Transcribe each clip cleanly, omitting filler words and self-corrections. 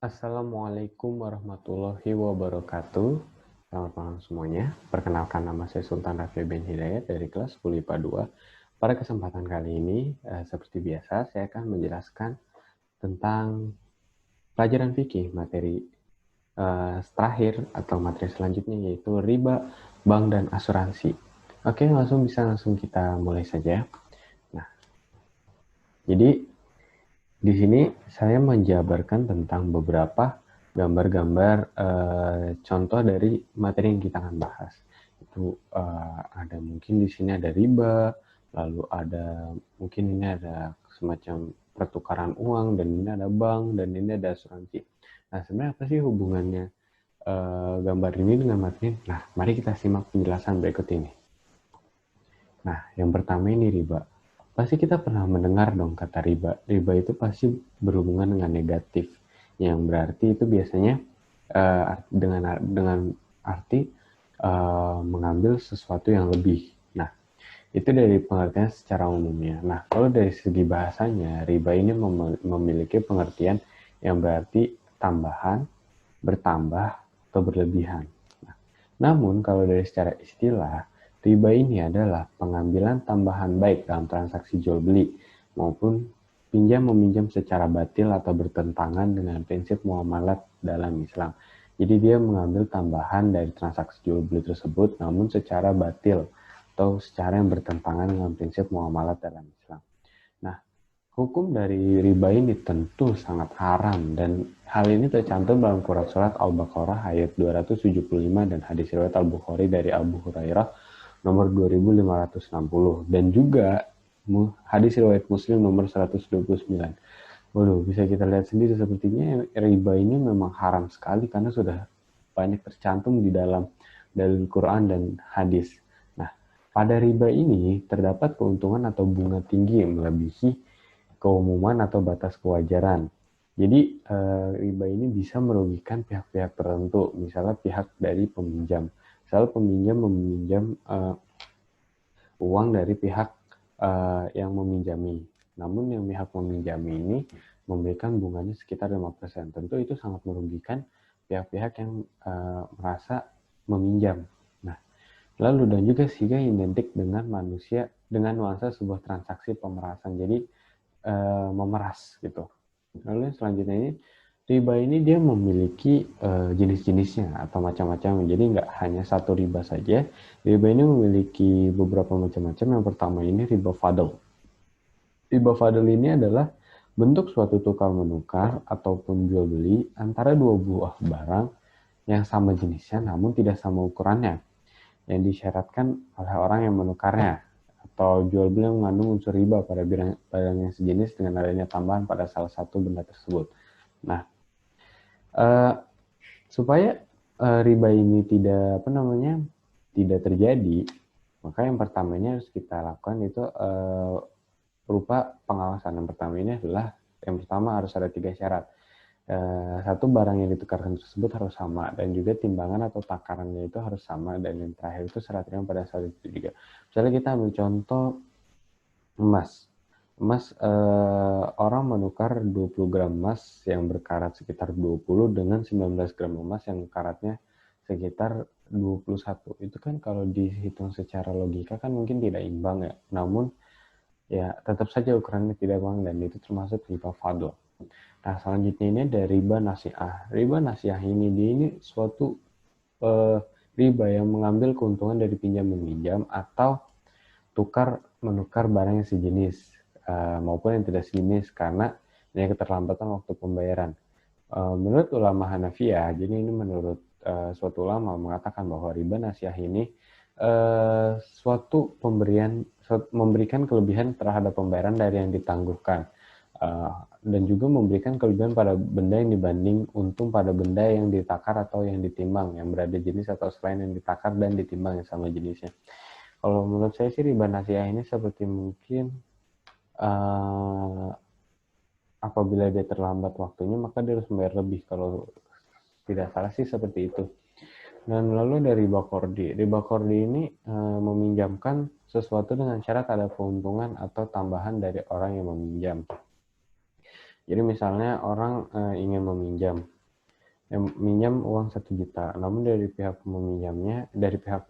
Assalamualaikum warahmatullahi wabarakatuh. Selamat malam semuanya. Perkenalkan, nama saya Sultan Rafi bin Hidayat dari kelas 10 IPA 2. Pada kesempatan kali ini, seperti biasa, saya akan menjelaskan tentang pelajaran fikih, materi terakhir atau materi selanjutnya, yaitu riba, bank, dan asuransi. Oke, langsung kita mulai saja. Nah, jadi di sini saya menjabarkan tentang beberapa gambar-gambar contoh dari materi yang kita akan bahas. Itu ada mungkin di sini ada riba, lalu ada mungkin ini ada semacam pertukaran uang, dan ini ada bank, dan ini ada asuransi. Nah, sebenarnya apa sih hubungannya gambar ini dengan materi? Nah, mari kita simak penjelasan berikut ini. Nah, yang pertama ini riba. Pasti kita pernah mendengar dong kata riba. Riba itu pasti berhubungan dengan negatif, yang berarti itu biasanya dengan arti mengambil sesuatu yang lebih. Nah, itu dari pengertian secara umumnya. Nah, kalau dari segi bahasanya, riba ini memiliki pengertian yang berarti tambahan, bertambah, atau berlebihan. Nah, namun kalau dari secara istilah, riba ini adalah pengambilan tambahan baik dalam transaksi jual beli maupun pinjam meminjam secara batil atau bertentangan dengan prinsip muamalat dalam Islam. Jadi dia mengambil tambahan dari transaksi jual beli tersebut namun secara batil atau secara yang bertentangan dengan prinsip muamalat dalam Islam. Nah, hukum dari riba ini tentu sangat haram, dan hal ini tercantum dalam Quran Surat Al-Baqarah ayat 275 dan hadis riwayat Al-Bukhari dari Abu Hurairah nomor 2560, dan juga hadis riwayat Muslim nomor 129. Waduh, bisa kita lihat sendiri sepertinya riba ini memang haram sekali karena sudah banyak tercantum di dalam dalil Quran dan hadis. Nah, pada riba ini terdapat keuntungan atau bunga tinggi yang melebihi keumuman atau batas kewajaran. Jadi riba ini bisa merugikan pihak-pihak tertentu, misalnya pihak dari peminjam. Misalnya peminjam meminjam uang dari pihak yang meminjami. Namun yang pihak meminjami ini memberikan bunganya sekitar 5%. Tentu itu sangat merugikan pihak-pihak yang merasa meminjam. Nah, lalu dan juga SIGA identik dengan manusia dengan nuansa sebuah transaksi pemerasan. Jadi memeras gitu. Lalu yang selanjutnya ini, riba ini dia memiliki jenis-jenisnya atau macam-macam. Jadi nggak hanya satu riba saja. Riba ini memiliki beberapa macam-macam. Yang pertama ini riba fadl. Riba fadl ini adalah bentuk suatu tukar menukar ataupun jual beli antara dua buah barang yang sama jenisnya namun tidak sama ukurannya, yang disyaratkan oleh orang yang menukarnya, atau jual beli yang mengandung unsur riba pada barang yang sejenis dengan adanya tambahan pada salah satu benda tersebut. Nah, supaya riba ini tidak terjadi, maka yang pertamanya harus kita lakukan itu berupa pengawasan. Yang pertama ini adalah yang pertama harus ada 3 syarat. Satu, barang yang ditukarkan tersebut harus sama, dan juga timbangan atau takarannya itu harus sama, dan yang terakhir itu serah terima pada saat itu juga. Misalnya kita ambil contoh emas. Orang menukar 20 gram emas yang berkarat sekitar 20 dengan 19 gram emas yang karatnya sekitar 21. Itu kan kalau dihitung secara logika kan mungkin tidak imbang ya. Namun ya tetap saja ukurannya tidak imbang, dan itu termasuk riba fadl. Nah, selanjutnya ini ada riba nasiah. Riba nasiah ini suatu riba yang mengambil keuntungan dari pinjam meminjam atau tukar menukar barang yang sejenis maupun yang tidak sejenis karena adanya keterlambatan waktu pembayaran. Menurut ulama Hanafiyah, jadi ini menurut suatu ulama mengatakan bahwa riba nasiah ini suatu memberikan kelebihan terhadap pembayaran dari yang ditangguhkan, dan juga memberikan kelebihan pada benda yang dibanding untung pada benda yang ditakar atau yang ditimbang, yang berada jenis atau selain yang ditakar dan ditimbang yang sama jenisnya. Kalau menurut saya sih riba nasiah ini seperti mungkin apabila dia terlambat waktunya maka dia harus membayar lebih, kalau tidak salah sih seperti itu. Dan lalu ada riba kordi. Riba kordi ini meminjamkan sesuatu dengan syarat ada keuntungan atau tambahan dari orang yang meminjam. Jadi misalnya orang ingin meminjam minjam uang 1 juta, namun dari pihak meminjamnya, dari pihak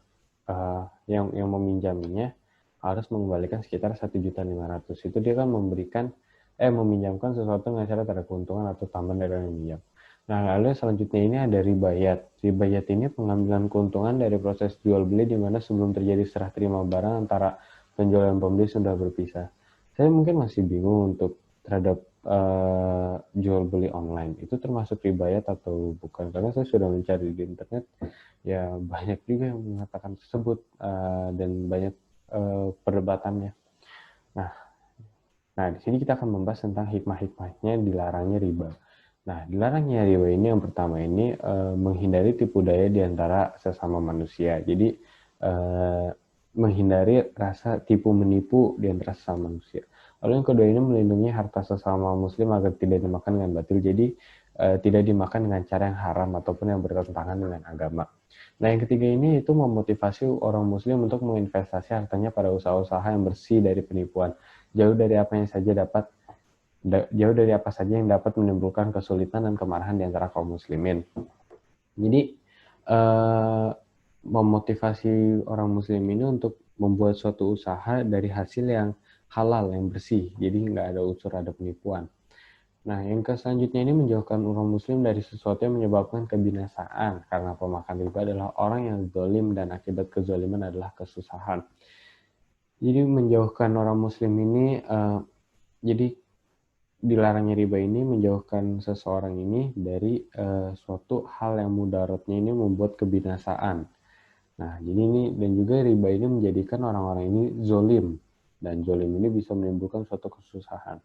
yang meminjaminya harus mengembalikan sekitar 1.500.000. Itu dia kan meminjamkan sesuatu dengan syarat ada keuntungan atau tambahan dari orang yang minjam. Nah, lalu selanjutnya ini ada ribayat. Ribayat ini pengambilan keuntungan dari proses jual beli di mana sebelum terjadi serah terima barang antara penjual dan pembeli sudah berpisah. Saya mungkin masih bingung untuk terhadap jual beli online. Itu termasuk ribayat atau bukan? Karena saya sudah mencari di internet, ya banyak juga yang mengatakan tersebut dan banyak perdebatannya. Nah, di sini kita akan membahas tentang hikmah-hikmahnya dilarangnya riba. Nah, dilarangnya riba ini yang pertama ini menghindari tipu daya di antara sesama manusia. Jadi menghindari rasa tipu menipu di antara sesama manusia. Lalu yang kedua ini melindungi harta sesama muslim agar tidak dimakan dengan batil. Jadi tidak dimakan dengan cara yang haram ataupun yang bertentangan dengan agama. Nah, yang ketiga ini itu memotivasi orang muslim untuk menginvestasi hartanya pada usaha-usaha yang bersih dari penipuan. Jauh dari apa saja yang dapat menimbulkan kesulitan dan kemarahan di antara kaum muslimin. Jadi memotivasi orang muslim ini untuk membuat suatu usaha dari hasil yang halal, yang bersih. Jadi nggak ada unsur ada penipuan. Nah, yang selanjutnya ini menjauhkan orang muslim dari sesuatu yang menyebabkan kebinasaan, karena pemakan riba adalah orang yang zalim dan akibat kezaliman adalah kesusahan. Jadi menjauhkan orang muslim ini, jadi dilarangnya riba ini menjauhkan seseorang ini dari suatu hal yang mudaratnya ini membuat kebinasaan. Nah, jadi ini dan juga riba ini menjadikan orang-orang ini zalim, dan zalim ini bisa menimbulkan suatu kesusahan.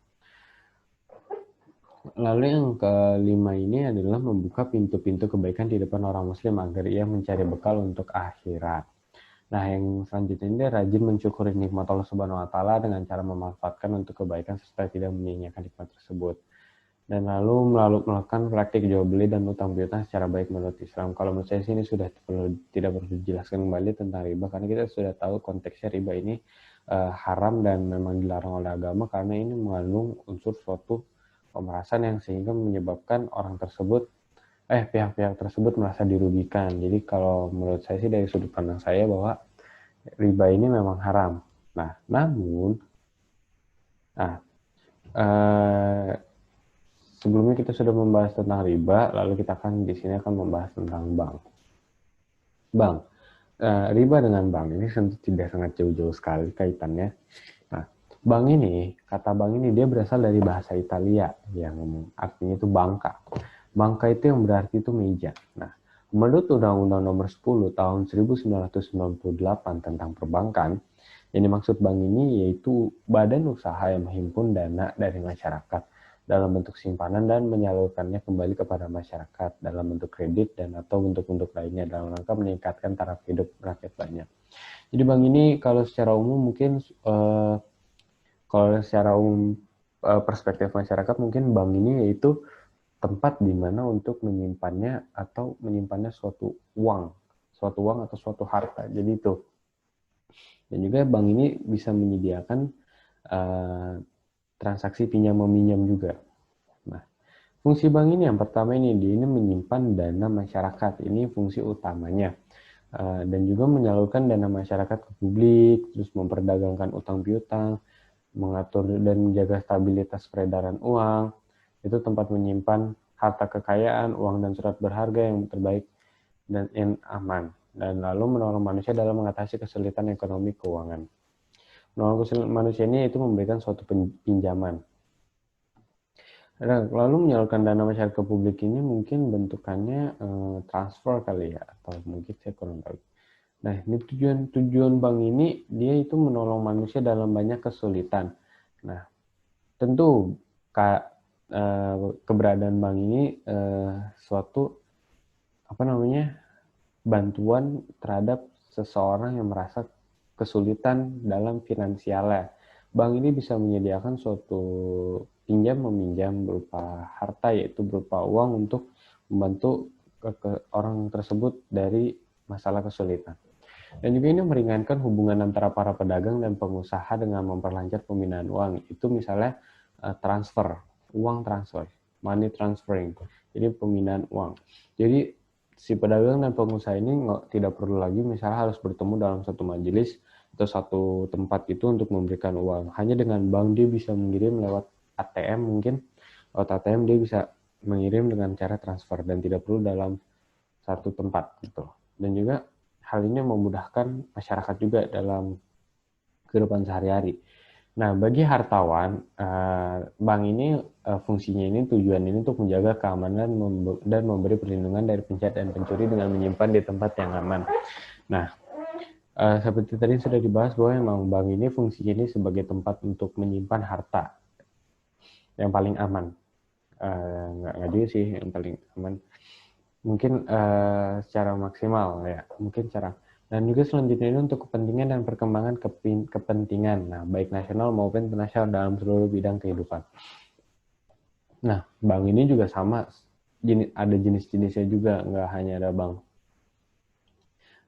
Lalu yang kelima ini adalah membuka pintu-pintu kebaikan di depan orang muslim agar ia mencari bekal untuk akhirat. Nah, yang selanjutnya ini rajin mensyukuri nikmat Allah Subhanahu wa taala dengan cara memanfaatkan untuk kebaikan serta tidak menyia-nyiakan nikmat tersebut. Dan lalu melakukan praktik jual beli dan utang piutang secara baik menurut Islam. Kalau menurut saya sih ini sudah tidak perlu dijelaskan kembali tentang riba, karena kita sudah tahu konteksnya riba ini haram dan memang dilarang oleh agama karena ini mengandung unsur suatu pemerasan yang sehingga menyebabkan pihak-pihak tersebut merasa dirugikan. Jadi kalau menurut saya sih dari sudut pandang saya bahwa riba ini memang haram. Nah, namun sebelumnya kita sudah membahas tentang riba, lalu kita di sini akan membahas tentang bank. Riba dengan bank ini tentu tidak sangat jauh-jauh sekali kaitannya. Nah, kata bank ini dia berasal dari bahasa Italia yang artinya itu bangka. Bangka itu yang berarti itu meja. Nah, menurut Undang-Undang Nomor 10 Tahun 1998 tentang perbankan, yang dimaksud bank ini yaitu badan usaha yang menghimpun dana dari masyarakat dalam bentuk simpanan dan menyalurkannya kembali kepada masyarakat dalam bentuk kredit dan atau bentuk-bentuk lainnya dalam rangka meningkatkan taraf hidup rakyat banyak. Jadi bank ini kalau secara umum mungkin perspektif masyarakat mungkin bank ini yaitu tempat di mana untuk menyimpannya suatu uang atau suatu harta. Jadi itu. Dan juga bank ini bisa menyediakan transaksi pinjam meminjam juga. Nah, fungsi bank ini yang pertama ini menyimpan dana masyarakat. Ini fungsi utamanya. Dan juga menyalurkan dana masyarakat ke publik, terus memperdagangkan utang piutang, mengatur dan menjaga stabilitas peredaran uang. Itu tempat menyimpan harta kekayaan, uang dan surat berharga yang terbaik dan yang aman. Dan lalu menolong manusia dalam mengatasi kesulitan ekonomi keuangan. Menolong manusia ini itu memberikan suatu pinjaman. Lalu menyalurkan dana masyarakat ke publik ini mungkin bentukannya transfer kali ya, atau mungkin saya kurang tahu. Nah, ini tujuan bank ini dia itu menolong manusia dalam banyak kesulitan. Nah, tentu keberadaan bank ini suatu bantuan terhadap seseorang yang merasa kesulitan dalam finansialnya. Bank ini bisa menyediakan suatu pinjam-meminjam berupa harta, yaitu berupa uang untuk membantu orang tersebut dari masalah kesulitan. Dan juga ini meringankan hubungan antara para pedagang dan pengusaha dengan memperlancar pemindahan uang. Itu misalnya uang transfer. money transferring, jadi pemindahan uang. Jadi si pedagang dan pengusaha ini tidak perlu lagi misalnya harus bertemu dalam satu majelis atau satu tempat itu untuk memberikan uang. Hanya dengan bank dia bisa mengirim lewat ATM, mungkin lewat ATM dia bisa mengirim dengan cara transfer dan tidak perlu dalam satu tempat gitu. Dan juga hal ini memudahkan masyarakat juga dalam kehidupan sehari-hari. Nah, bagi hartawan, bank ini fungsinya ini, tujuan ini untuk menjaga keamanan dan memberi perlindungan dari penjahat dan pencuri dengan menyimpan di tempat yang aman. Nah, seperti tadi sudah dibahas bahwa memang bank ini fungsinya ini sebagai tempat untuk menyimpan harta yang paling aman. Nggak juga sih yang paling aman. Mungkin secara maksimal ya, mungkin cara. Dan juga selanjutnya ini untuk kepentingan dan perkembangan kepentingan, nah baik nasional maupun internasional dalam seluruh bidang kehidupan. Nah, bank ini juga sama, ada jenis-jenisnya juga, nggak hanya ada bank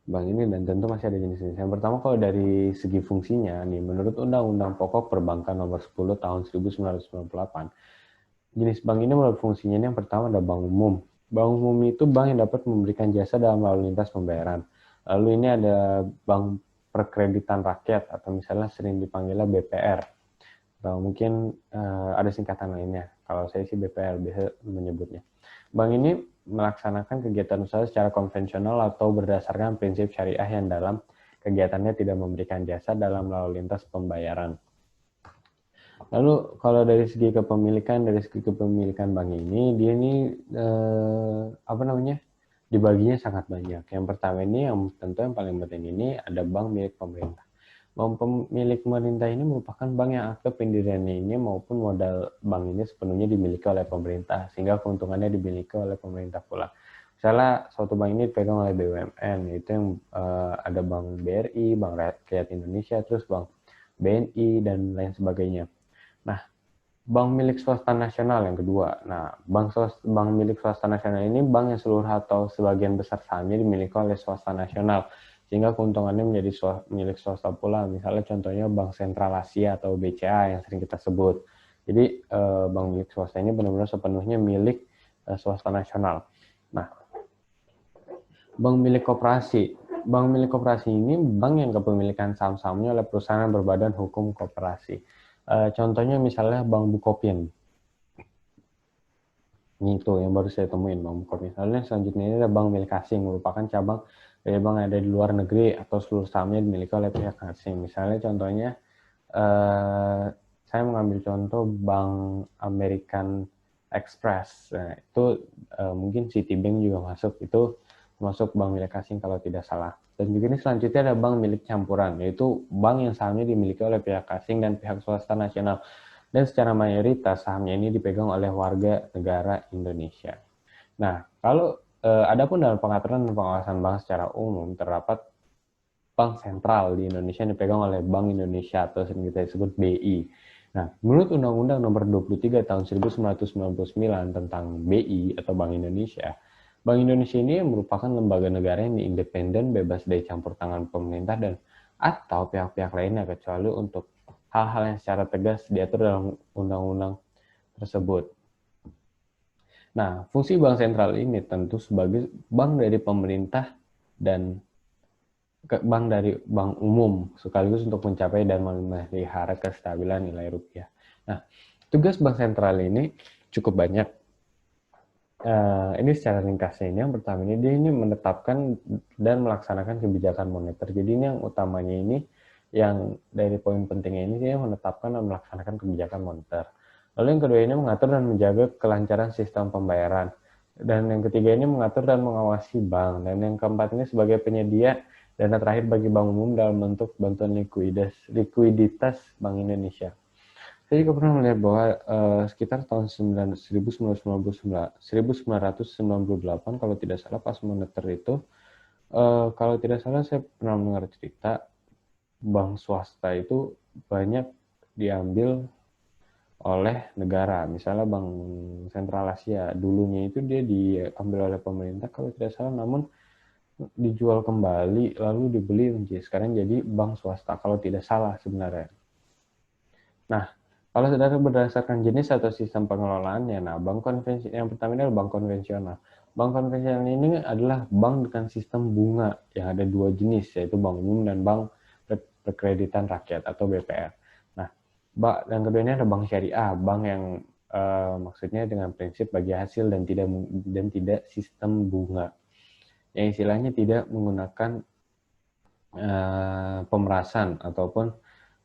ini, dan tentu masih ada jenis-jenis. Yang pertama kalau dari segi fungsinya nih, menurut Undang-Undang Pokok Perbankan Nomor 10 Tahun 1998, jenis bank ini menurut fungsinya ini yang pertama ada bank umum. Bank umum itu bank yang dapat memberikan jasa dalam lalu lintas pembayaran. Lalu ini ada bank perkreditan rakyat atau misalnya sering dipanggilnya BPR. Atau mungkin ada singkatan lainnya. Kalau saya sih BPR biasa menyebutnya. Bank ini melaksanakan kegiatan usaha secara konvensional atau berdasarkan prinsip syariah yang dalam kegiatannya tidak memberikan jasa dalam lalu lintas pembayaran. Lalu kalau dari segi kepemilikan bank ini, dia ini dibaginya sangat banyak. Yang pertama ini yang tentu yang paling penting ini ada bank milik pemerintah. Bank milik pemerintah ini merupakan bank yang aktif pendiriannya ini maupun modal bank ini sepenuhnya dimiliki oleh pemerintah, sehingga keuntungannya dimiliki oleh pemerintah pula. Misalnya suatu bank ini dipegang oleh BUMN, yaitu yang ada Bank BRI, Bank Rakyat Indonesia, terus Bank BNI dan lain sebagainya. Nah, bank milik swasta nasional yang kedua. Nah, bank milik swasta nasional ini bank yang seluruh atau sebagian besar sahamnya dimiliki oleh swasta nasional, sehingga keuntungannya menjadi milik swasta pula. Misalnya contohnya Bank Sentral Asia atau BCA yang sering kita sebut. Jadi bank milik swasta ini benar-benar sepenuhnya milik swasta nasional. Nah, bank milik koperasi. Bank milik koperasi ini bank yang kepemilikan saham-sahamnya oleh perusahaan yang berbadan hukum koperasi. Contohnya misalnya Bank Bukopin. Ini itu yang baru saya temuin, Bank Bukopin. Lalu yang selanjutnya ini ada bank milik asing, merupakan cabang dari bank yang ada di luar negeri atau seluruh sahamnya dimiliki oleh pihak asing. Misalnya contohnya, saya mengambil contoh Bank American Express. Nah, itu mungkin Citibank juga masuk, itu masuk bank milik asing kalau tidak salah. Dan juga ini selanjutnya ada bank milik campuran, yaitu bank yang sahamnya dimiliki oleh pihak asing dan pihak swasta nasional. Dan secara mayoritas sahamnya ini dipegang oleh warga negara Indonesia. Nah, kalau adapun dalam pengaturan dan pengawasan bank secara umum, terdapat bank sentral di Indonesia yang dipegang oleh Bank Indonesia atau sering kita sebut BI. Nah, menurut Undang-Undang Nomor 23 Tahun 1999 tentang BI atau Bank Indonesia, Bank Indonesia ini merupakan lembaga negara yang independen, bebas dari campur tangan pemerintah dan atau pihak-pihak lainnya, kecuali untuk hal-hal yang secara tegas diatur dalam undang-undang tersebut. Nah, fungsi bank sentral ini tentu sebagai bank dari pemerintah dan bank umum, sekaligus untuk mencapai dan memelihara kestabilan nilai rupiah. Nah, tugas bank sentral ini cukup banyak. Ini secara ringkasnya ini yang pertama ini dia ini menetapkan dan melaksanakan kebijakan moneter. Jadi ini yang utamanya ini yang dari poin pentingnya ini dia menetapkan dan melaksanakan kebijakan moneter. Lalu yang kedua ini mengatur dan menjaga kelancaran sistem pembayaran. Dan yang ketiga ini mengatur dan mengawasi bank. Dan yang keempat ini sebagai penyedia dana terakhir bagi bank umum dalam bentuk bantuan likuiditas Bank Indonesia. Saya juga pernah melihat bahwa sekitar tahun 1998 kalau tidak salah pas moneter itu, kalau tidak salah saya pernah mendengar cerita bank swasta itu banyak diambil oleh negara. Misalnya Bank Sentral Asia dulunya itu dia diambil oleh pemerintah kalau tidak salah, namun dijual kembali lalu dibeli sekarang jadi bank swasta kalau tidak salah sebenarnya. Nah, Kalau saudara berdasarkan jenis atau sistem pengelolaannya, nah bank konvensi yang pertama ini adalah bank konvensional. Bank konvensional ini adalah bank dengan sistem bunga yang ada dua jenis, yaitu bank umum dan bank perkreditan rakyat atau BPR. Nah, yang kedua ini ada bank syariah, bank yang maksudnya dengan prinsip bagi hasil dan tidak sistem bunga, yang istilahnya tidak menggunakan pemerasan ataupun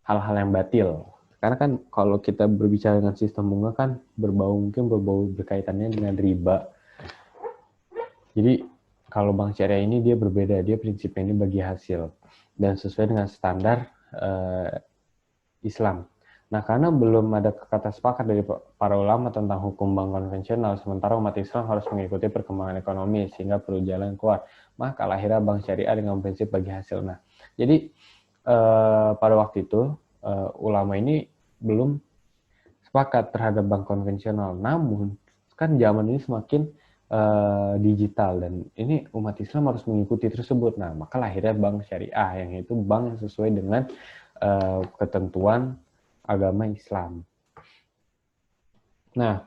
hal-hal yang batil. Karena kan kalau kita berbicara dengan sistem bunga kan mungkin berbau berkaitannya dengan riba. Jadi kalau bank syariah ini dia berbeda, dia prinsipnya ini bagi hasil dan sesuai dengan standar Islam. Nah, karena belum ada kata sepakat dari para ulama tentang hukum bank konvensional, sementara umat Islam harus mengikuti perkembangan ekonomi sehingga perlu jalan keluar, maka lahirnya bank syariah dengan prinsip bagi hasil. Nah, jadi pada waktu itu ulama ini belum sepakat terhadap bank konvensional. Namun kan zaman ini semakin digital dan ini umat Islam harus mengikuti tersebut. Nah, maka lahirnya bank syariah yang itu bank yang sesuai dengan ketentuan agama Islam. Nah,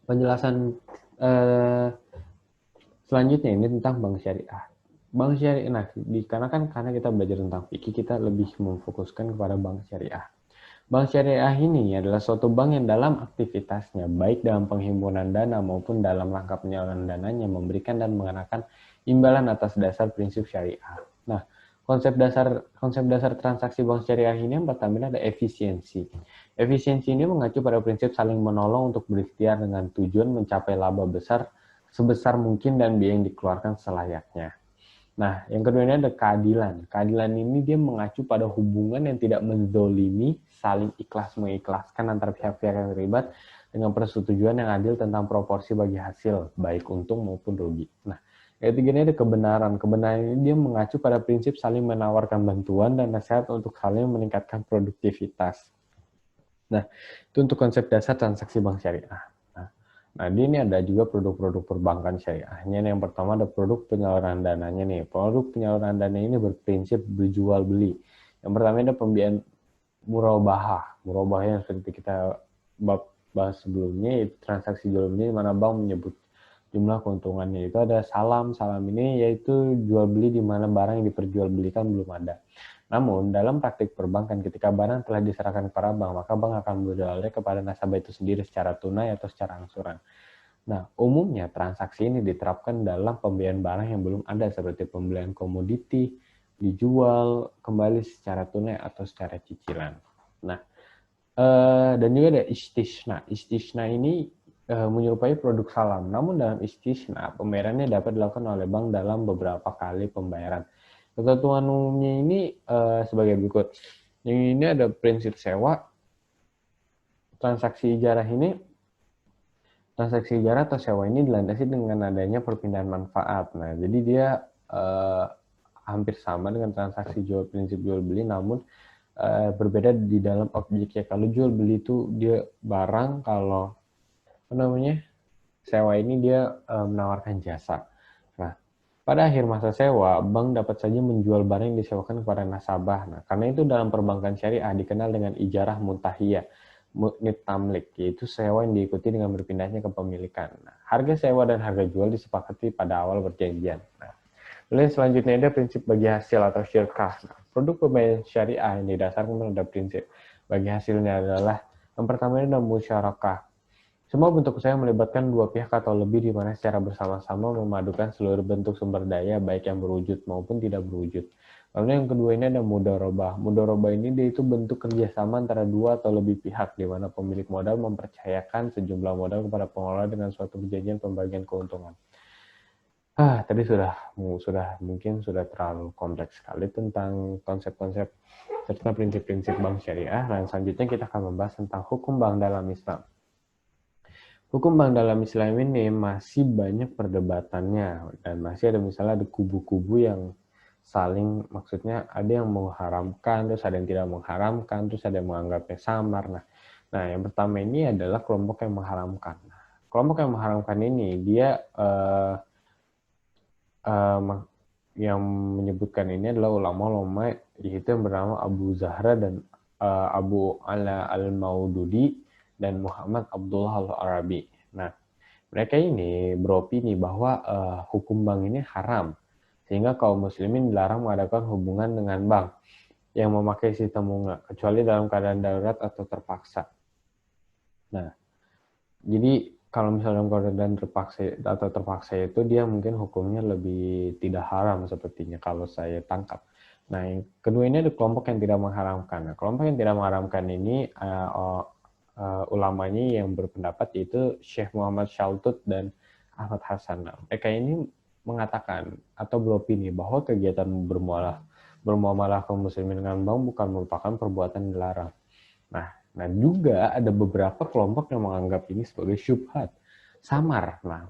penjelasan selanjutnya ini tentang bank syariah. Bank syariah, nah, karena kita belajar tentang fikih, kita lebih memfokuskan kepada bank syariah. Bank syariah ini adalah suatu bank yang dalam aktivitasnya, baik dalam penghimpunan dana maupun dalam rangka penyaluran dananya, memberikan dan mengenakan imbalan atas dasar prinsip syariah. Nah, konsep dasar transaksi bank syariah ini yang pertama ada efisiensi. Efisiensi ini mengacu pada prinsip saling menolong untuk berikhtiar dengan tujuan mencapai laba besar sebesar mungkin dan biaya yang dikeluarkan selayaknya. Nah, yang kedua ini ada keadilan. Keadilan ini dia mengacu pada hubungan yang tidak menzolimi, saling ikhlas mengikhlaskan antara pihak-pihak yang terlibat dengan persetujuan yang adil tentang proporsi bagi hasil, baik untung maupun rugi. Nah, yang ketiga ini ada kebenaran. Kebenaran ini dia mengacu pada prinsip saling menawarkan bantuan dan nasihat untuk saling meningkatkan produktivitas. Nah, itu untuk konsep dasar transaksi bank syariah. Nah, ini ada juga produk-produk perbankan syariahnya. Yang pertama ada produk penyaluran dananya nih. Produk penyaluran dana ini berprinsip berjual beli. Yang pertama ada pembiayaan murabahah. Murabahah yang seperti kita bahas sebelumnya, yaitu transaksi jual beli di mana bank menyebut jumlah keuntungannya. Itu ada salam. Salam ini yaitu jual beli di mana barang yang diperjualbelikan belum ada. Namun, dalam praktik perbankan, ketika barang telah diserahkan kepada bank, maka bank akan berjualnya kepada nasabah itu sendiri secara tunai atau secara angsuran. Nah, umumnya transaksi ini diterapkan dalam pembelian barang yang belum ada, seperti pembelian komoditi, dijual kembali secara tunai atau secara cicilan. Nah, dan juga ada istisna. Istisna ini menyerupai produk salam. Namun dalam istisna, pembayarannya dapat dilakukan oleh bank dalam beberapa kali pembayaran. Ketentuan umumnya ini sebagai berikut. Yang ini ada prinsip sewa. Transaksi ijarah atau sewa ini dilandasi dengan adanya perpindahan manfaat. Nah, jadi dia hampir sama dengan transaksi prinsip jual beli, namun berbeda di dalam objeknya. Kalau jual beli itu dia barang, kalau sewa ini dia menawarkan jasa. Nah, pada akhir masa sewa, bank dapat saja menjual barang yang disewakan kepada nasabah. Nah, karena itu dalam perbankan syariah dikenal dengan ijarah muntahiyah, tamlik, yaitu sewa yang diikuti dengan berpindahnya kepemilikan. Nah, harga sewa dan harga jual disepakati pada awal perjanjian. Nah, lalu selanjutnya ada prinsip bagi hasil atau syirkah. Nah, produk pembayaran syariah yang didasarkan pada prinsip bagi hasilnya adalah yang pertama ini adalah musyarakah. Semua bentuk usaha melibatkan dua pihak atau lebih di mana secara bersama-sama memadukan seluruh bentuk sumber daya baik yang berwujud maupun tidak berwujud. Lalu yang kedua ini ada mudharabah. Mudharabah ini dia itu bentuk kerjasama antara dua atau lebih pihak di mana pemilik modal mempercayakan sejumlah modal kepada pengelola dengan suatu perjanjian pembagian keuntungan. Tadi mungkin sudah terlalu kompleks sekali tentang konsep-konsep serta prinsip-prinsip bank syariah. Dan selanjutnya kita akan membahas tentang hukum bank dalam Islam. Hukum bank dalam Islam ini masih banyak perdebatannya dan masih ada kubu-kubu yang maksudnya ada yang mengharamkan, terus ada yang tidak mengharamkan, terus ada yang menganggapnya samar. Nah, yang pertama ini adalah kelompok yang mengharamkan. Kelompok yang mengharamkan ini dia yang menyebutkan ini adalah ulama-ulama yaitu yang bernama Abu Zahra dan Abu Ala Al-Maududi dan Muhammad Abdullah Al-Arabi. Nah, mereka ini beropini bahwa hukum bank ini haram, sehingga kaum muslimin dilarang mengadakan hubungan dengan bank yang memakai sistem bunga, kecuali dalam keadaan darurat atau terpaksa. Nah, jadi kalau misalnya dalam keadaan terpaksa itu dia mungkin hukumnya lebih tidak haram sepertinya kalau saya tangkap. Nah, yang kedua ini ada kelompok yang tidak mengharamkan. Nah, kelompok yang tidak mengharamkan ini ulamanya yang berpendapat yaitu Syekh Muhammad Shaltut dan Ahmad Hasan. Nah, mereka ini mengatakan atau beropini bahwa kegiatan bermuamalah kaum muslimin dengan bank bukan merupakan perbuatan dilarang. Nah, juga ada beberapa kelompok yang menganggap ini sebagai syubhat, samar. Nah,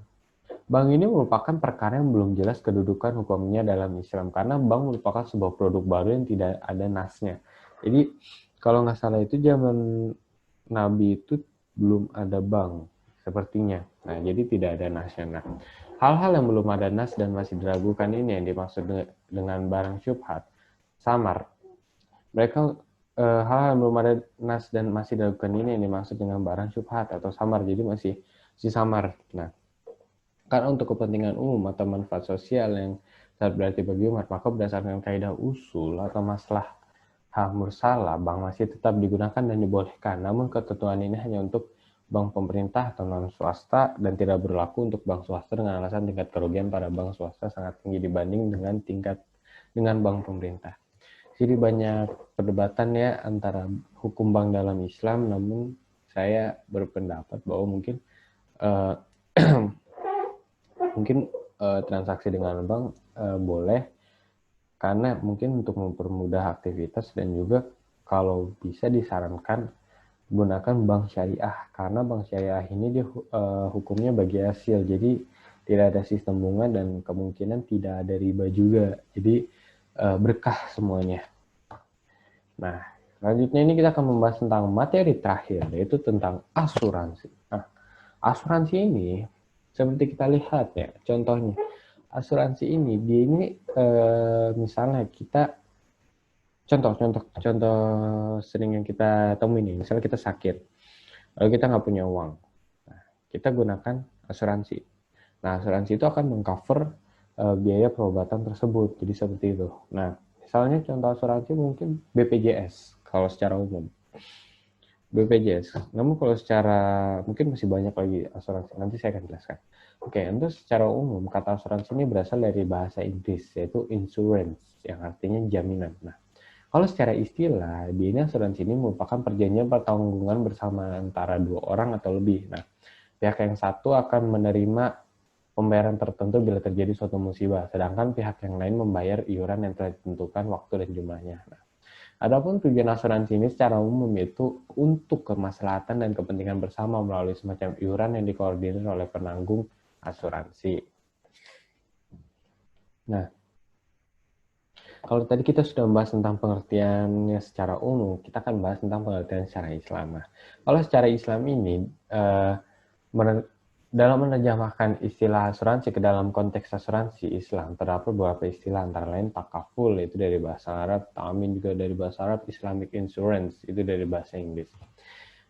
bank ini merupakan perkara yang belum jelas kedudukan hukumnya dalam Islam karena bank merupakan sebuah produk baru yang tidak ada nasnya. Jadi kalau nggak salah itu zaman Nabi itu belum ada bank sepertinya. Nah, jadi tidak ada nasnya. Nah, hal-hal yang belum ada nas dan masih diragukan ini yang dimaksud dengan barang syubhat, samar. Mereka hal-hal yang belum ada nas dan masih diragukan ini yang dimaksud dengan barang syubhat atau samar. Jadi masih samar. Nah, karena untuk kepentingan umum atau manfaat sosial yang sangat berarti bagi umat, maka berdasarkan kaidah usul atau masalah mursalah, bank masih tetap digunakan dan dibolehkan. Namun ketentuan ini hanya untuk bank pemerintah atau non swasta dan tidak berlaku untuk bank swasta dengan alasan tingkat kerugian pada bank swasta sangat tinggi dibanding dengan bank pemerintah. Jadi banyak perdebatan ya antara hukum bank dalam Islam, namun saya berpendapat bahwa mungkin transaksi dengan bank boleh karena mungkin untuk mempermudah aktivitas dan juga kalau bisa disarankan gunakan bank syariah karena bank syariah ini dia hukumnya bagi hasil, jadi tidak ada sistem bunga dan kemungkinan tidak ada riba juga, jadi berkah semuanya. Nah, selanjutnya ini kita akan membahas tentang materi terakhir, yaitu tentang asuransi. Nah, asuransi ini seperti kita lihat ya, contohnya asuransi ini dia ini misalnya kita contoh sering yang kita temui nih, misalnya kita sakit lalu kita nggak punya uang, nah, kita gunakan asuransi. Nah, asuransi itu akan mengcover biaya perobatan tersebut, jadi seperti itu. Nah, misalnya contoh asuransi mungkin BPJS kalau secara umum, BPJS. Namun kalau secara mungkin masih banyak lagi asuransi, nanti saya akan jelaskan. Oke, untuk secara umum kata asuransi ini berasal dari bahasa Inggris yaitu insurance yang artinya jaminan. Nah, kalau secara istilah, di ini asuransi ini merupakan perjanjian pertanggungan bersama antara dua orang atau lebih. Nah, pihak yang satu akan menerima pembayaran tertentu bila terjadi suatu musibah, sedangkan pihak yang lain membayar iuran yang telah ditentukan waktu dan jumlahnya. Nah, adapun tujuan asuransi ini secara umum yaitu untuk kemaslahatan dan kepentingan bersama melalui semacam iuran yang dikoordinir oleh penanggung asuransi. Nah, kalau tadi kita sudah membahas tentang pengertiannya secara umum, kita akan bahas tentang pengertian secara Islam. Nah, kalau secara Islam ini, dalam menerjemahkan istilah asuransi ke dalam konteks asuransi Islam, terdapat beberapa istilah antara lain takaful, itu dari bahasa Arab, ta'min juga dari bahasa Arab, Islamic insurance, itu dari bahasa Inggris.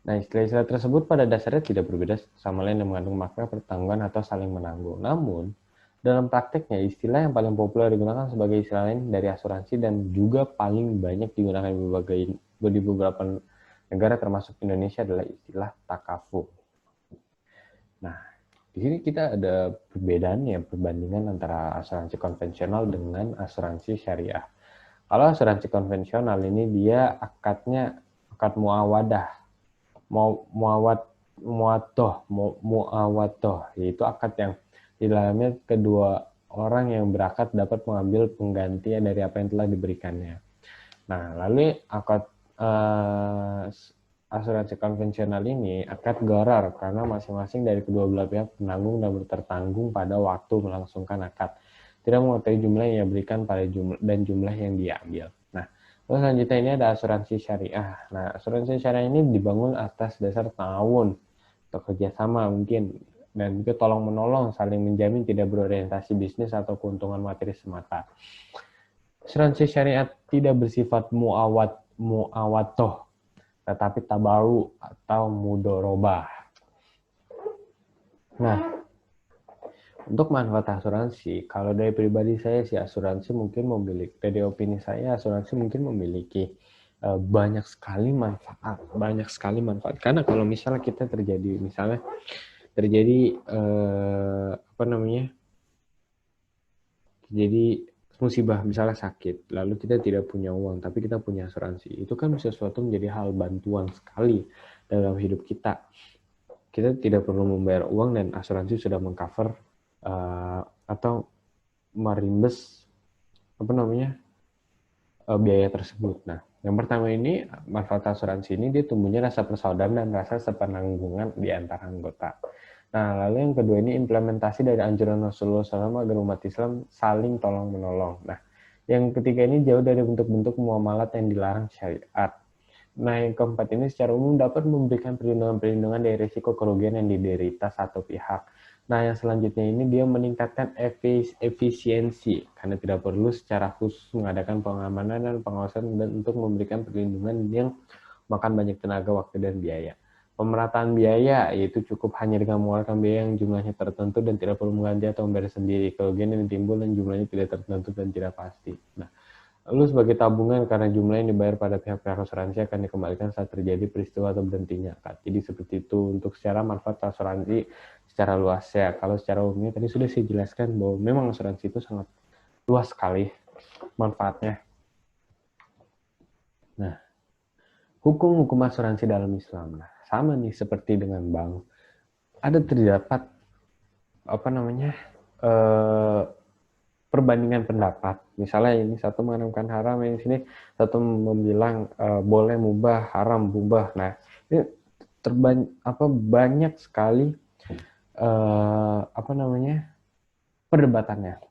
Nah, istilah-istilah tersebut pada dasarnya tidak berbeda sama lain yang mengandung makna pertanggungan atau saling menanggung. Namun, dalam prakteknya, istilah yang paling populer digunakan sebagai istilah lain dari asuransi dan juga paling banyak digunakan di beberapa negara termasuk Indonesia adalah istilah takaful. Nah, di sini kita ada perbandingan antara asuransi konvensional dengan asuransi syariah. Kalau asuransi konvensional ini dia akad muawadah, muawadoh, yaitu akad yang di dalamnya kedua orang yang berakad dapat mengambil penggantian dari apa yang telah diberikannya. Nah, lalu akad asuransi konvensional ini akad gharar karena masing-masing dari kedua belah pihak penanggung dan bertanggung pada waktu melangsungkan akad, tidak mengetahui jumlah yang diberikan pada jumlah yang diambil. Nah, terus selanjutnya ini ada asuransi syariah. Nah, asuransi syariah ini dibangun atas dasar ta'awun atau kerjasama mungkin, dan juga tolong-menolong, saling menjamin, tidak berorientasi bisnis atau keuntungan materi semata. Asuransi syariat tidak bersifat muawatoh, tetapi tabaru atau mudorobah. Nah, untuk manfaat asuransi, kalau dari pribadi saya sih asuransi mungkin memiliki, dari opini saya asuransi mungkin memiliki banyak sekali manfaat. Karena kalau misalnya kita terjadi apa namanya, jadi musibah, misalnya sakit, lalu kita tidak punya uang, tapi kita punya asuransi. Itu kan sesuatu menjadi hal bantuan sekali dalam hidup kita. Kita tidak perlu membayar uang dan asuransi sudah mengcover atau merimbes biaya tersebut. Nah, yang pertama ini manfaat asuransi ini dia tumbuhnya rasa persaudaraan dan rasa sepenanggungan di antara anggota. Nah, lalu yang kedua ini implementasi dari anjuran Rasulullah SAW agar umat Islam saling tolong menolong. Nah, yang ketiga ini jauh dari bentuk-bentuk muamalat yang dilarang syariat. Nah, yang keempat ini secara umum dapat memberikan perlindungan dari risiko kerugian yang diderita satu pihak. Nah, yang selanjutnya ini dia meningkatkan efisiensi karena tidak perlu secara khusus mengadakan pengamanan dan pengawasan dan untuk memberikan perlindungan yang makan banyak tenaga, waktu, dan biaya. Pemerataan biaya yaitu cukup hanya dengan mengeluarkan biaya yang jumlahnya tertentu dan tidak perlu mengganti atau membayar sendiri. Kerugian yang timbul dan jumlahnya tidak tertentu dan tidak pasti. Nah, lalu sebagai tabungan karena jumlah yang dibayar pada pihak-pihak asuransi akan dikembalikan saat terjadi peristiwa atau berhentinya akad. Jadi seperti itu untuk secara manfaat asuransi secara luas ya. Kalau secara umumnya tadi sudah saya jelaskan bahwa memang asuransi itu sangat luas sekali manfaatnya. Nah, hukum-hukum asuransi dalam Islam. Nah, sama nih seperti dengan bank. Ada terdapat perbandingan pendapat. Misalnya ini satu mengharamkan haram, yang sini satu membilang boleh mubah, haram mubah. Nah, ini banyak sekali perdebatannya.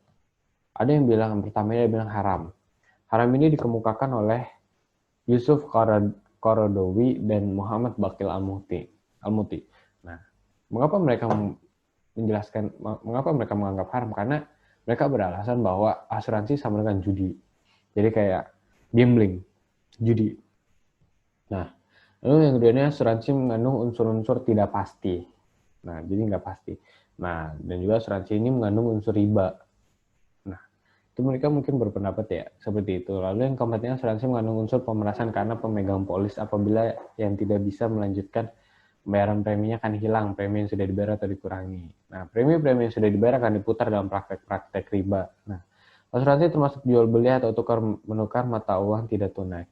Ada yang bilang pertama dia bilang haram. Haram ini dikemukakan oleh Yusuf Qaradawi dan Muhammad Baqil Al-Muti. Nah, mengapa mereka menganggap haram? Karena mereka beralasan bahwa asuransi sama dengan judi. Jadi kayak gambling, judi. Nah, lalu yang keduanya asuransi mengandung unsur-unsur tidak pasti. Nah, jadi nggak pasti. Nah, dan juga asuransi ini mengandung unsur riba. Nah, itu mereka mungkin berpendapat ya, seperti itu. Lalu yang keempatnya asuransi mengandung unsur pemerasan karena pemegang polis apabila yang tidak bisa melanjutkan pembayaran preminya akan hilang, premi yang sudah dibayar atau dikurangi. Nah, premi-premi yang sudah dibayar akan diputar dalam praktek-praktek riba. Nah, asuransi termasuk jual beli atau tukar-menukar mata uang tidak tunai.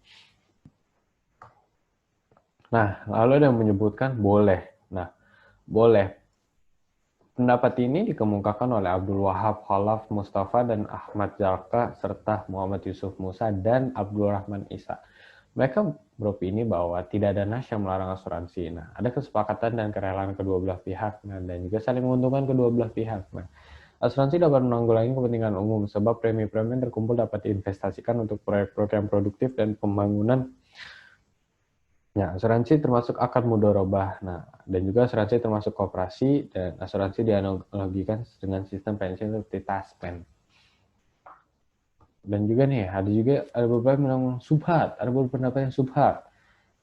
Nah, lalu ada yang menyebutkan boleh. Nah, boleh. Pendapat ini dikemukakan oleh Abdul Wahab Khalaf Mustafa dan Ahmad Zalka serta Muhammad Yusuf Musa dan Abdul Rahman Isa. Mereka beropini bahwa tidak ada nas yang melarang asuransi. Nah, ada kesepakatan dan kerelaan kedua belah pihak, dan juga saling menguntungkan kedua belah pihak. Nah, asuransi dapat menanggulangi kepentingan umum sebab premi-premi yang terkumpul dapat diinvestasikan untuk proyek-proyek yang produktif dan pembangunan. Ya, asuransi termasuk akad mudharabah. Nah, dan juga asuransi termasuk koperasi dan asuransi dianalogikan dengan sistem pensiun seperti taspen. Dan juga nih, ada beberapa yang bilang subhat, ada beberapa pendapat yang subhat.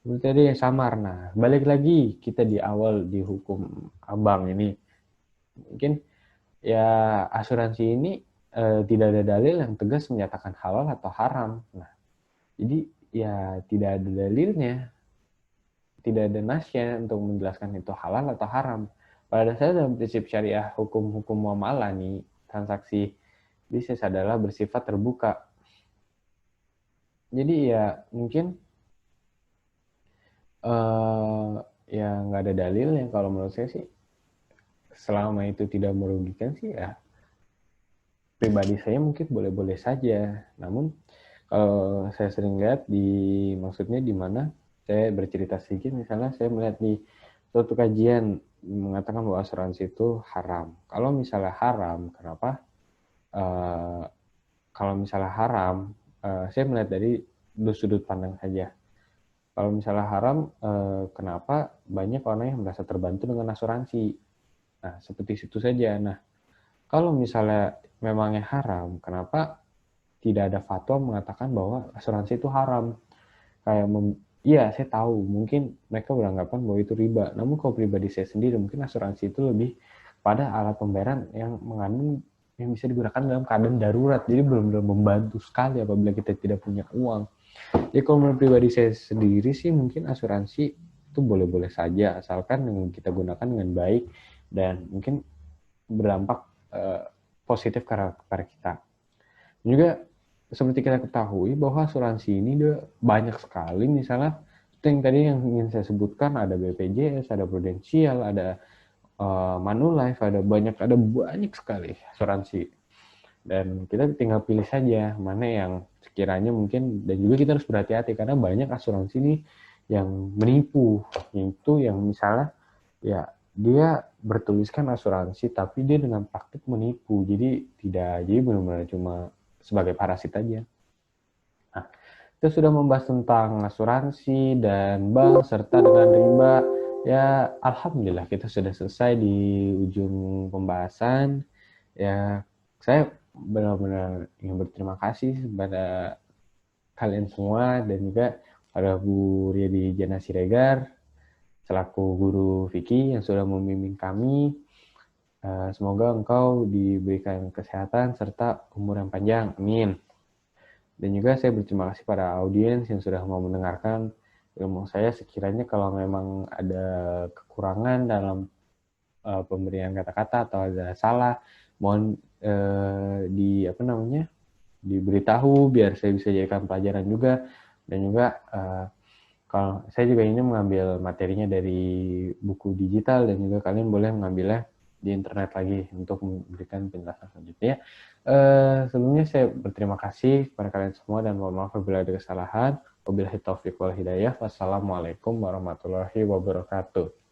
Seperti tadi yang samar. Nah, balik lagi kita di awal di hukum abang ini. Mungkin ya asuransi ini tidak ada dalil yang tegas menyatakan halal atau haram. Nah, jadi ya tidak ada dalilnya, tidak ada nasnya untuk menjelaskan itu halal atau haram. Pada dasarnya dalam prinsip syariah hukum-hukum muamalah nih, transaksi bisnis adalah bersifat terbuka. Jadi ya mungkin ya nggak ada dalil yang kalau menurut saya sih selama itu tidak merugikan sih ya pribadi saya mungkin boleh-boleh saja. Namun kalau saya sering lihat maksudnya di mana saya bercerita sedikit, misalnya saya melihat di suatu kajian mengatakan bahwa asuransi itu haram. Kalau misalnya haram, kenapa? Kalau misalnya haram, saya melihat dari sudut pandang saja. Kalau misalnya haram, kenapa banyak orang yang merasa terbantu dengan asuransi? Nah, seperti itu saja. Nah, kalau misalnya memangnya haram, kenapa tidak ada fatwa mengatakan bahwa asuransi itu haram? kayak iya, saya tahu mungkin mereka beranggapan bahwa itu riba. Namun kalau pribadi saya sendiri, mungkin asuransi itu lebih pada alat pembayaran yang mengandung yang bisa digunakan dalam keadaan darurat. Jadi benar-benar membantu sekali apabila kita tidak punya uang. Jadi kalau menurut pribadi saya sendiri sih mungkin asuransi itu boleh-boleh saja asalkan yang kita gunakan dengan baik dan mungkin berdampak positif kepada kita. Juga seperti kita ketahui bahwa asuransi ini dia banyak sekali, misalnya yang tadi yang ingin saya sebutkan ada BPJS, ada Prudensial, ada Manulife, ada banyak sekali asuransi. Dan kita tinggal pilih saja mana yang sekiranya mungkin, dan juga kita harus berhati-hati karena banyak asuransi ini yang menipu, yaitu yang misalnya ya dia bertuliskan asuransi tapi dia dengan praktik menipu, jadi benar-benar cuma sebagai parasit aja. Nah, kita sudah membahas tentang asuransi dan bank serta dengan riba. Ya, alhamdulillah kita sudah selesai di ujung pembahasan. Ya, saya benar-benar ingin berterima kasih kepada kalian semua dan juga pada Bu Riyadi Jana Siregar selaku guru Vicky yang sudah membimbing kami. Semoga engkau diberikan kesehatan serta umur yang panjang. Amin. Dan juga saya berterima kasih pada audiens yang sudah mau mendengarkan ilmu saya. Sekiranya kalau memang ada kekurangan dalam pemberian kata-kata atau ada salah, mohon diberitahu biar saya bisa jadikan pelajaran juga. Dan juga kalau saya juga ini mengambil materinya dari buku digital dan juga kalian boleh mengambilnya di internet lagi untuk memberikan penjelasan selanjutnya. Sebelumnya saya berterima kasih kepada kalian semua dan mohon maaf apabila ada kesalahan. Wabillahi taufiq wal hidayah. Wassalamualaikum warahmatullahi wabarakatuh.